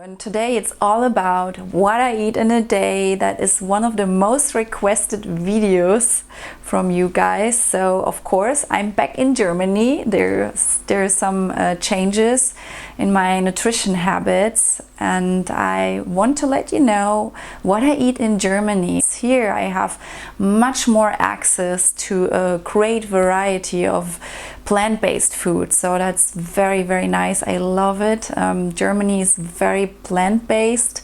And today it's all about what I eat in a day. That is one of the most requested videos from you guys. So of course I'm back in Germany. There's some changes in my nutrition habits, and I want to let you know what I eat in Germany. Here I have much more access to a great variety of plant-based food, so that's very, very nice. I love it. Germany is very plant-based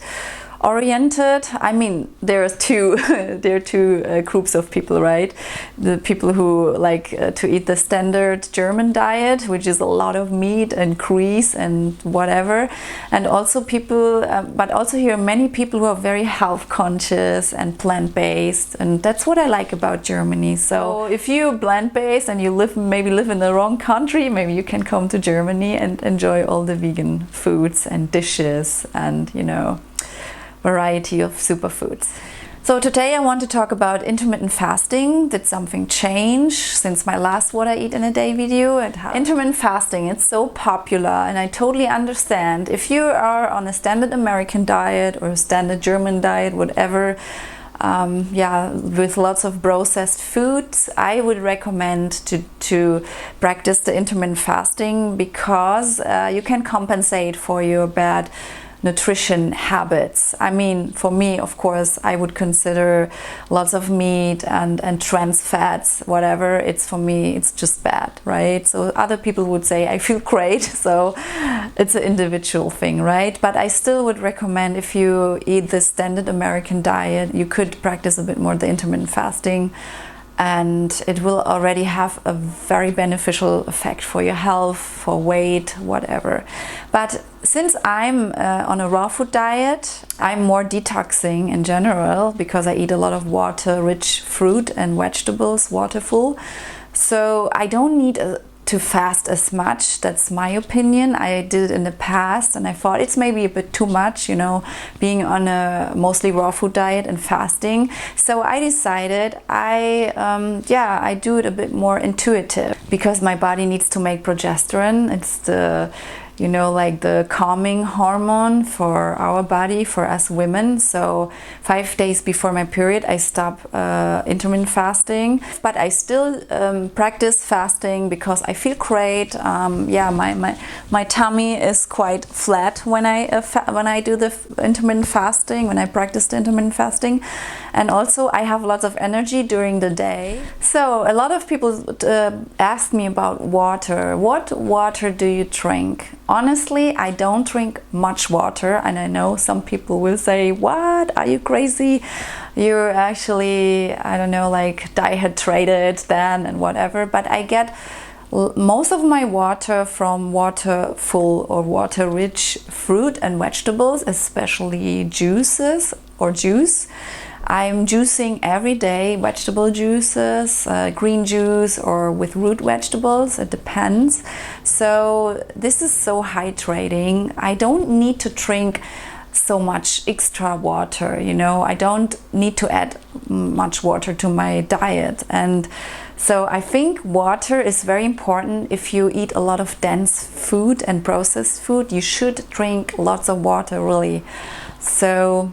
oriented. I mean, there are two groups of people, right? The people who like to eat the standard German diet, which is a lot of meat and grease and whatever, and also people, but also here many people who are very health conscious and plant-based, and that's what I like about Germany. So if you're plant-based and you maybe live in the wrong country, maybe you can come to Germany and enjoy all the vegan foods and dishes and, you know, variety of superfoods. So today I want to talk about intermittent fasting. Did something change since my last What I Eat in a Day video? Intermittent fasting, it's so popular, and I totally understand. If you are on a standard American diet or a standard German diet, whatever, with lots of processed foods, I would recommend to practice the intermittent fasting because you can compensate for your bad nutrition habits. I mean, for me, of course, I would consider lots of meat and trans fats, whatever. It's for me, it's just bad, right? So other people would say I feel great, so it's an individual thing, right? But I still would recommend, if you eat the standard American diet, you could practice a bit more the intermittent fasting, and it will already have a very beneficial effect for your health, for weight, whatever. But since I'm on a raw food diet, I'm more detoxing in general because I eat a lot of water-rich fruit and vegetables, waterful. So I don't need to fast as much. That's my opinion. I did it in the past and I thought it's maybe a bit too much, you know, being on a mostly raw food diet and fasting. So I decided I do it a bit more intuitive because my body needs to make progesterone. It's the, you know, like the calming hormone for our body, for us women. So 5 days before my period, I stop intermittent fasting, but I still practice fasting because I feel great. My tummy is quite flat when I do the intermittent fasting, when I practice the intermittent fasting, and also I have lots of energy during the day. So a lot of people ask me about water. What water do you drink? Honestly, I don't drink much water, and I know some people will say, what, are you crazy? You're actually, I don't know, like dehydrated then and whatever. But I get most of my water from waterful or water-rich fruit and vegetables, especially juices or juice. I'm juicing every day, vegetable juices, green juice or with root vegetables, it depends. So this is so hydrating. I don't need to drink so much extra water, you know, I don't need to add much water to my diet. And so I think water is very important. If you eat a lot of dense food and processed food, you should drink lots of water, really. So,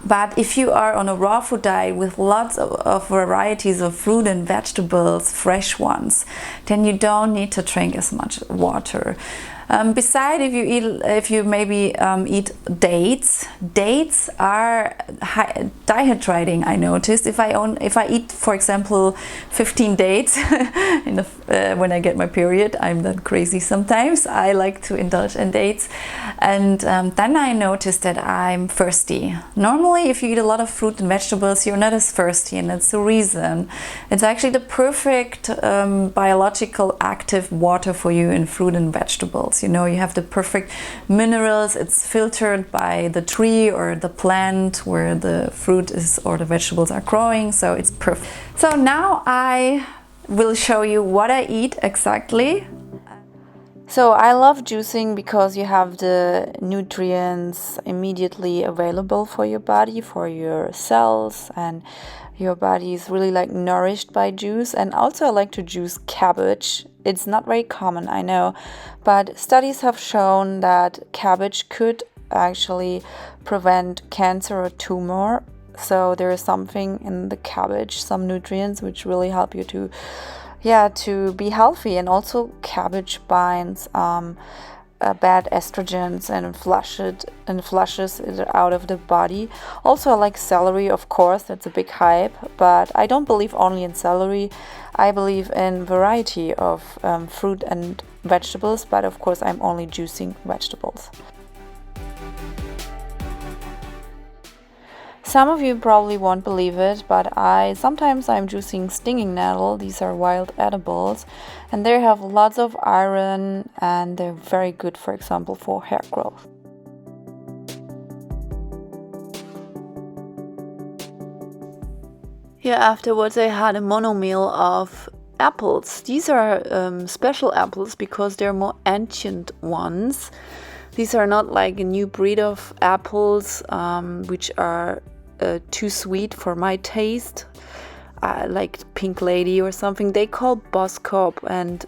but if you are on a raw food diet with lots of varieties of fruit and vegetables, fresh ones, then you don't need to drink as much water. Besides, if you maybe eat dates, dates are dehydrating. I noticed if I eat, for example, 15 dates when I get my period, I'm that crazy sometimes. I like to indulge in dates, and then I noticed that I'm thirsty. Normally, if you eat a lot of fruit and vegetables, you're not as thirsty, and that's the reason. It's actually the perfect biological active water for you in fruit and vegetables. You know, you have the perfect minerals. It's filtered by the tree or the plant where the fruit is or the vegetables are growing, so it's perfect. So now I will show you what I eat exactly. So I love juicing because you have the nutrients immediately available for your body, for your cells, and your body is really like nourished by juice. And also I like to juice cabbage. It's not very common, I know, but studies have shown that cabbage could actually prevent cancer or tumor. So there is something in the cabbage, some nutrients which really help you to be healthy. And also cabbage binds bad estrogens and flushes it out of the body. Also, I like celery, of course, that's a big hype, but I don't believe only in celery. I believe in variety of fruit and vegetables, but of course I'm only juicing vegetables. Some of you probably won't believe it, but sometimes I'm juicing stinging nettle. These are wild edibles, and they have lots of iron, and they're very good, for example, for hair growth. Yeah, afterwards I had a mono meal of apples. These are special apples because they're more ancient ones. These are not like a new breed of apples, which are too sweet for my taste, like Pink Lady or something. They call Boskop, and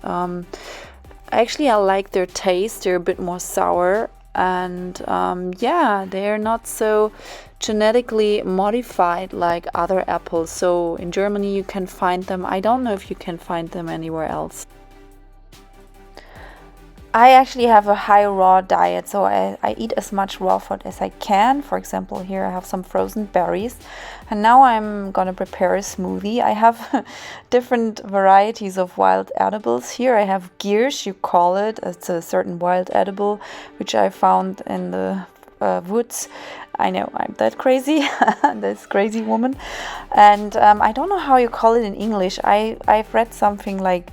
actually I like their taste. They're a bit more sour, and they're not so genetically modified like other apples. So in Germany you can find them. I don't know if you can find them anywhere else. I actually have a high raw diet, so I eat as much raw food as I can. For example, here I have some frozen berries, and now I'm gonna prepare a smoothie. I have different varieties of wild edibles. Here I have Giersch, you call it. It's a certain wild edible which I found in the woods. I know, I'm that crazy, this crazy woman. And I don't know how you call it in English. I've read something like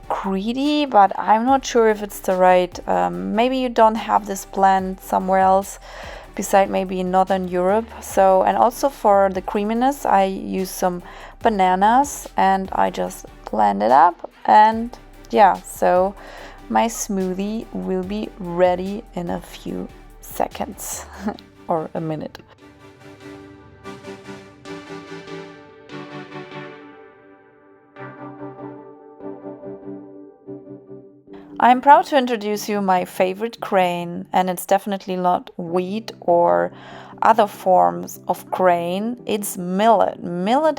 greedy, but I'm not sure if it's the right. Maybe you don't have this plant somewhere else beside maybe in Northern Europe. So, and also for the creaminess I use some bananas and I just blend it up, and so my smoothie will be ready in a few seconds or a minute. I'm proud to introduce you my favorite grain, and it's definitely not wheat or other forms of grain. It's millet. Millet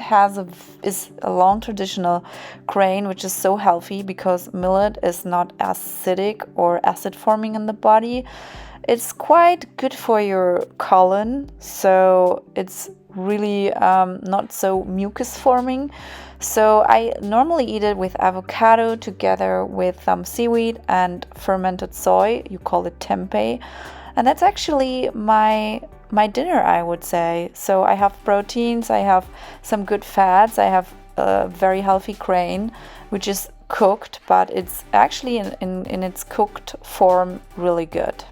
is a long traditional grain which is so healthy because millet is not acidic or acid forming in the body. It's quite good for your colon, so it's really not so mucus forming. So I normally eat it with avocado together with some seaweed and fermented soy. You call it tempeh. And that's actually my dinner, I would say. So I have proteins, I have some good fats, I have a very healthy grain, which is cooked, but it's actually in its cooked form really good.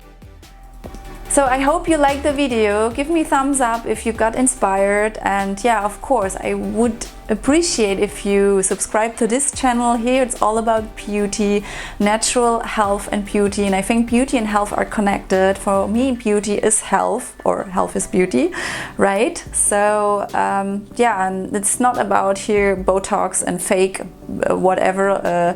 So I hope you liked the video. Give me a thumbs up if you got inspired, and of course I would appreciate if you subscribe to this channel. Here it's all about beauty, natural health and beauty, and I think beauty and health are connected. For me, beauty is health, or health is beauty, right? So and it's not about here Botox and fake whatever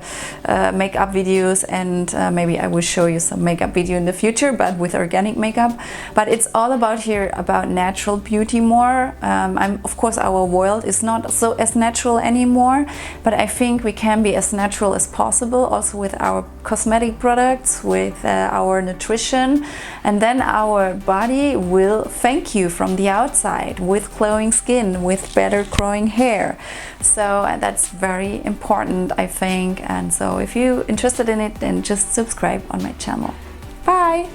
makeup videos, and maybe I will show you some makeup video in the future, but with organic makeup. But it's all about here about natural beauty more. Of course our world is not so as natural anymore, but I think we can be as natural as possible also with our cosmetic products, with our nutrition, and then our body will thank you from the outside with glowing skin, with better growing hair. So that's very important, I think. And so if you're interested in it, then just subscribe on my channel. Bye!